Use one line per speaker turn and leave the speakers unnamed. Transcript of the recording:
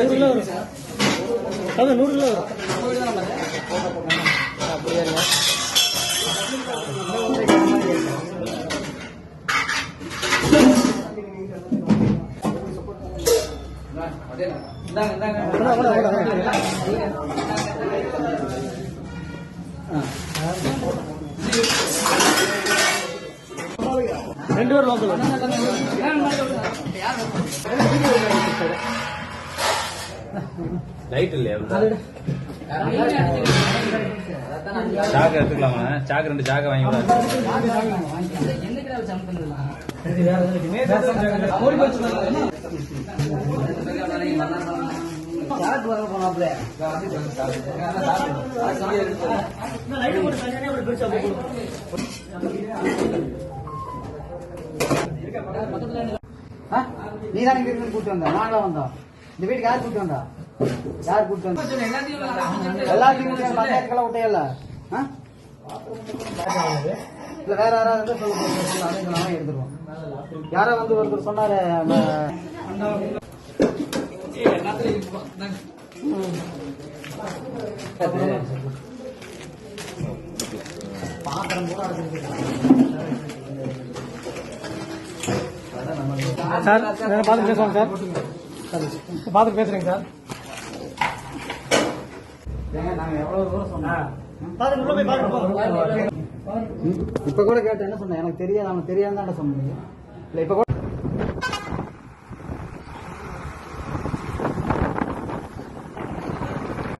100 kilo அப்படியே ரெண்டு பேர் லோக்கல் லைட் இல்லையா சாக்கு எடுத்துக்கலாமா? சாக்கு 2 சாக்கு வாங்கி
நீ தான் கூட்டு வந்த நாங்களா வந்தோம். இந்த வீட்டுக்கு யார் கூட்டு வந்தா? யார் கூட்டு வந்தா? எல்லாத்தையும் பஞ்சாயத்துக்கெல்லாம் விட்டையல்ல இல்ல வேற யாராவது சொல்ல எடுத்துருவோம். யாரோ வந்து ஒருத்தர் சொன்னாரு பாத்திரம் கூட
சார் பார்த்துட்டு பேசுவாங்க சார். பார்த்துட்டு பேசுறேங்க சார்.
நாங்க எவ்வளவு தூரம் சொன்னோம் இப்ப கூட கேட்டேன் என்ன சொன்னேன் எனக்கு தெரியாது அவனுக்கு தெரியாதுன்னு சொன்னீங்க இல்ல இப்ப கூட